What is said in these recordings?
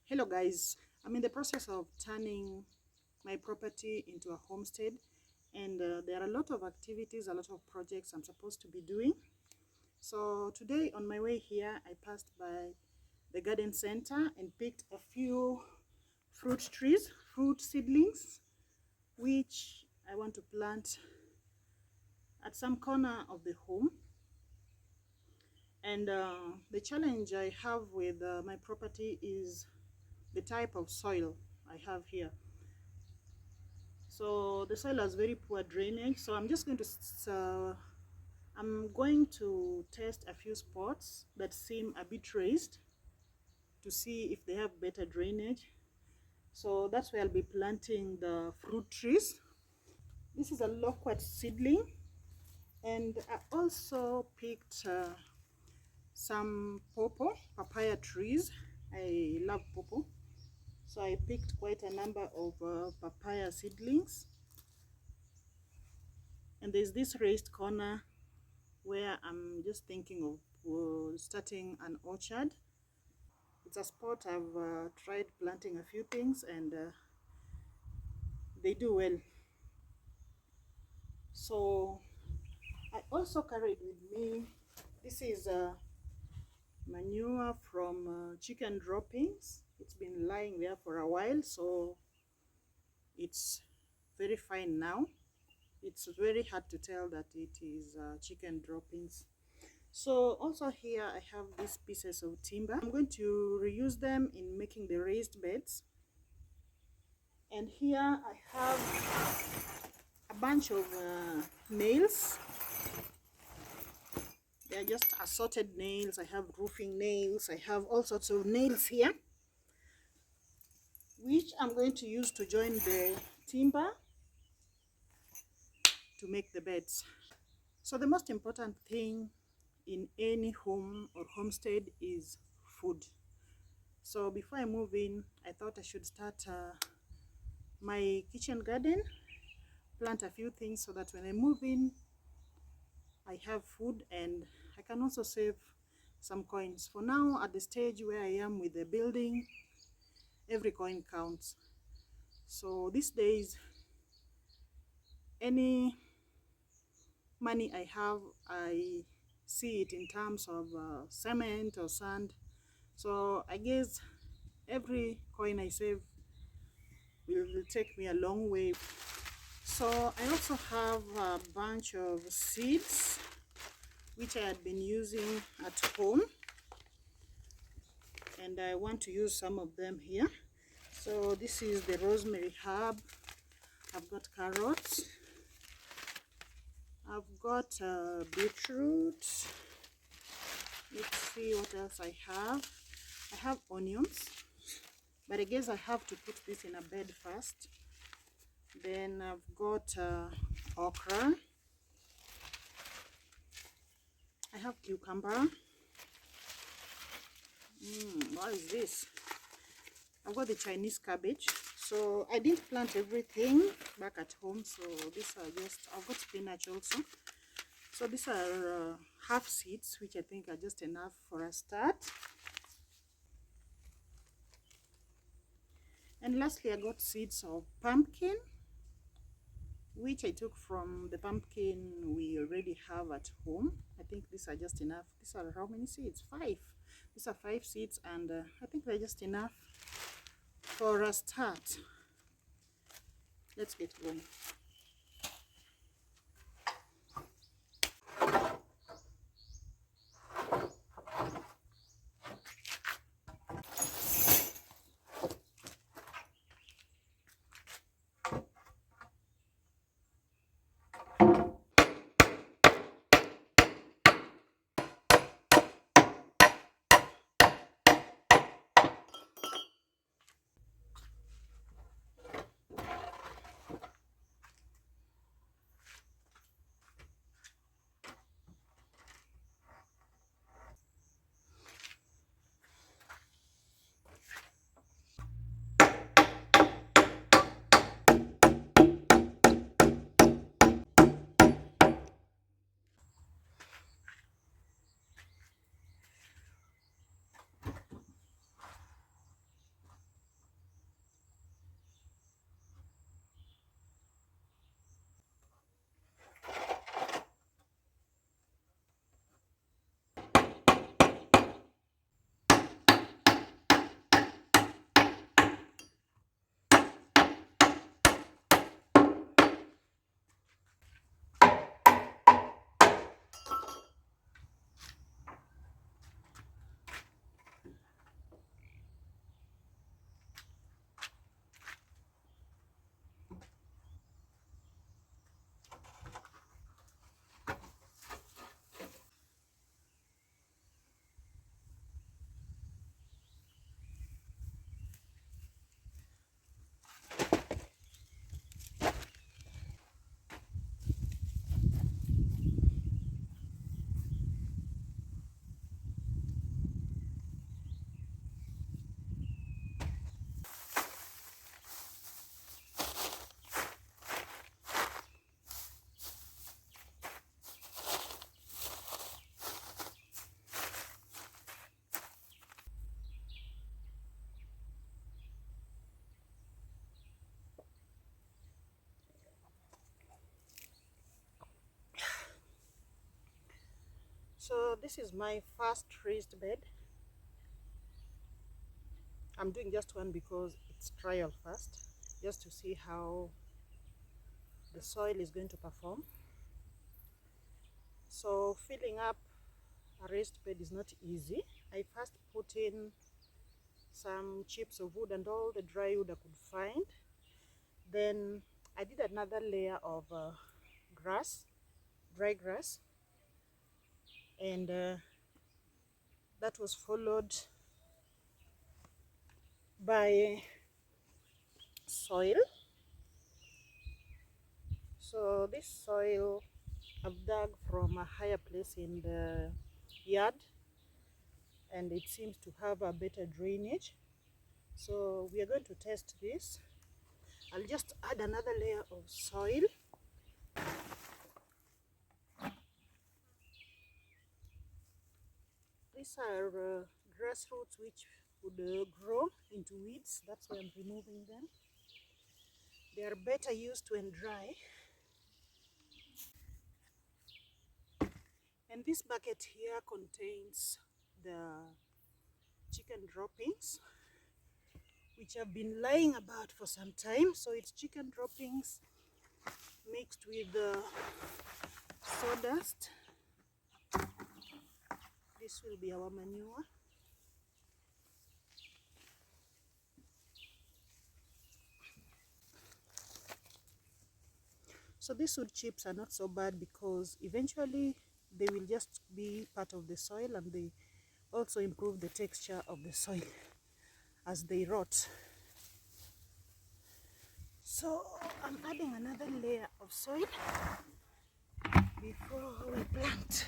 Hello guys, I'm in the process of turning my property into a homestead, and there are a lot of activities, a lot of projects I'm supposed to be doing. So today on my way here, I passed by the garden center and picked a few fruit trees, fruit seedlings, which I want to plant at some corner of the home. And the challenge I have with my property is the type of soil I have here. So the soil has very poor drainage, so I'm going to test a few spots that seem a bit raised to see if they have better drainage. So that's where I'll be planting the fruit trees. This is a loquat seedling, and I also picked some papaya trees. I love pawpaw, so I picked quite a number of papaya seedlings. And there's this raised corner where I'm just thinking of starting an orchard. It's a spot I've tried planting a few things, and they do well. So I also carried with me, this is manure from chicken droppings. It's been lying there for a while, so it's very fine now. It's very hard to tell that it is chicken droppings. So also here I have these pieces of timber. I'm going to reuse them in making the raised beds. And here I have a bunch of nails. They are just assorted nails. I have roofing nails. I have all sorts of nails here, which I'm going to use to join the timber to make the beds. So the most important thing in any home or homestead is food. So before I move in, I thought I should start my kitchen garden, plant a few things so that when I move in, I have food, and I can also save some coins. For now, at the stage where I am with the building, every coin counts. So these days, any money I have, I see it in terms of cement or sand. So I guess every coin I save will take me a long way. So I also have a bunch of seeds which I had been using at home, and I want to use some of them here. So this is the rosemary herb. I've got carrots. I've got beetroot. Let's see what else I have. I have onions, but I guess I have to put this in a bed first. Then I've got okra. I have cucumber. What is this? I've got the Chinese cabbage. So I didn't plant everything back at home, so these are just, I've got spinach also. So these are half seeds, which I think are just enough for a start. And lastly, I got seeds of pumpkin, which I took from the pumpkin we already have at home. I think these are just enough. These are how many seeds? 5. These are 5 seeds, and I think they're just enough for a start. Let's get going. So this is my first raised bed. I'm doing just one because it's trial first, just to see how the soil is going to perform. So filling up a raised bed is not easy. I first put in some chips of wood and all the dry wood I could find. Then I did another layer of grass, dry grass, and that was followed by soil. So this soil I've dug from a higher place in the yard, and it seems to have a better drainage. So we are going to test this. I'll just add another layer of soil. These are grass roots which would grow into weeds. That's why I'm removing them. They are better used when dry. And this bucket here contains the chicken droppings, which have been lying about for some time. So it's chicken droppings mixed with sawdust. This will be our manure. So these wood chips are not so bad because eventually they will just be part of the soil, and they also improve the texture of the soil as they rot. So I'm adding another layer of soil before we plant.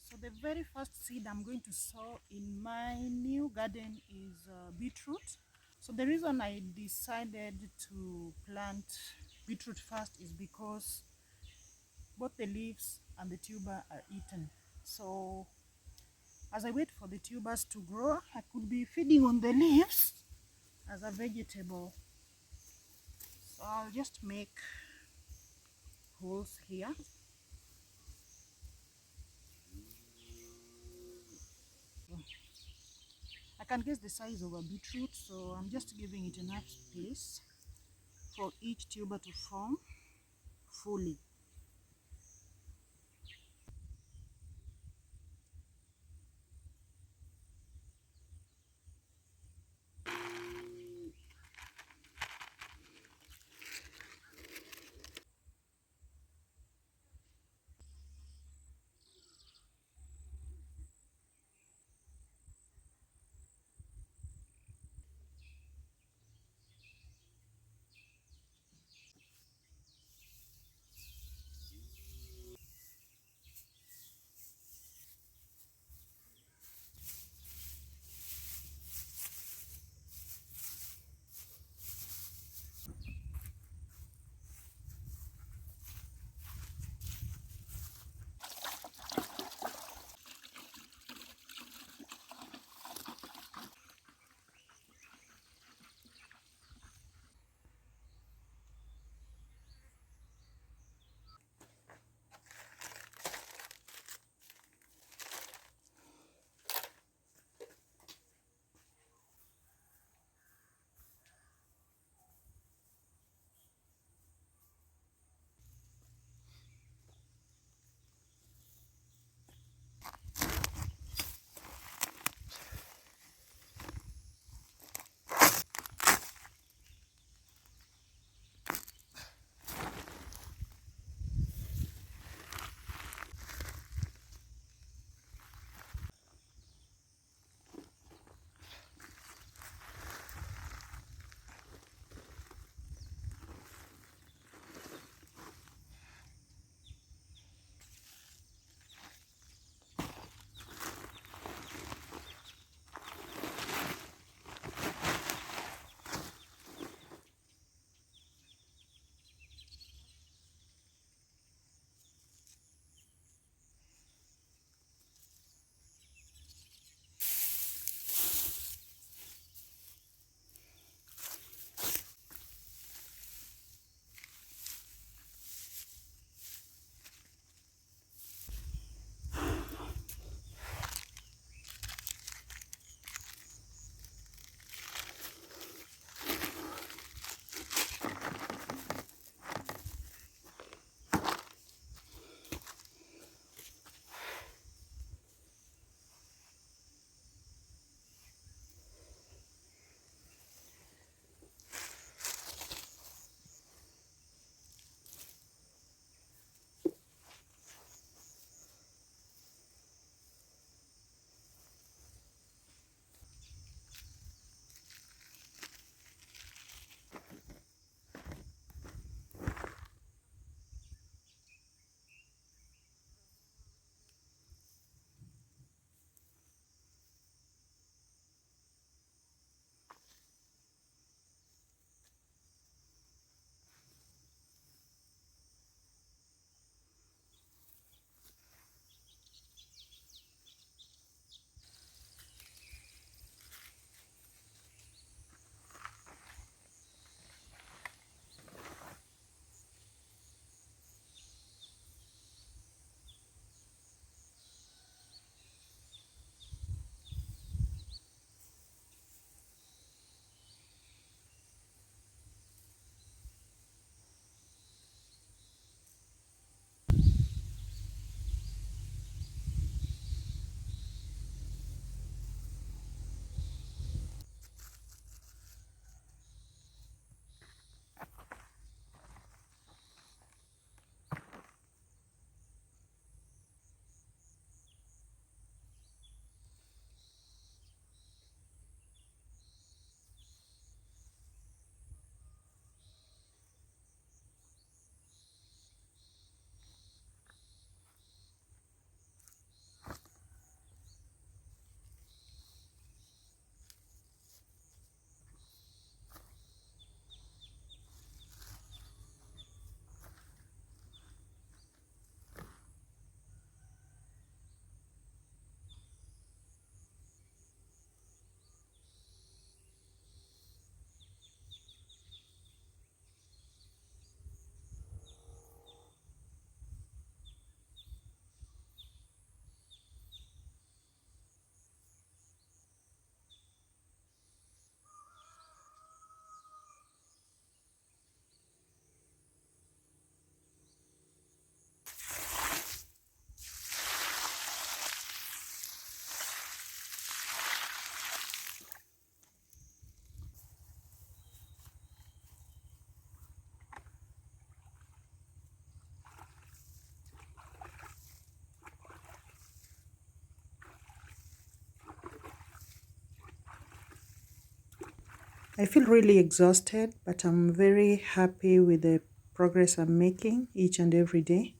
So the very first seed I'm going to sow in my new garden is beetroot. So the reason I decided to plant beetroot first is because both the leaves and the tuber are eaten. So as I wait for the tubers to grow, I could be feeding on the leaves as a vegetable. So I'll just make holes here. I can guess the size of a beetroot, so I'm just giving it enough space for each tuber to form fully. I feel really exhausted, but I'm very happy with the progress I'm making each and every day.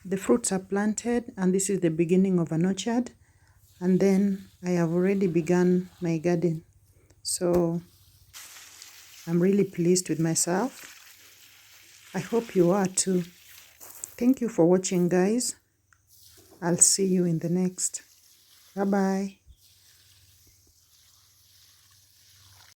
The fruits are planted, and this is the beginning of an orchard. And then I have already begun my garden. So I'm really pleased with myself. I hope you are too. Thank you for watching, guys. I'll see you in the next. Bye-bye.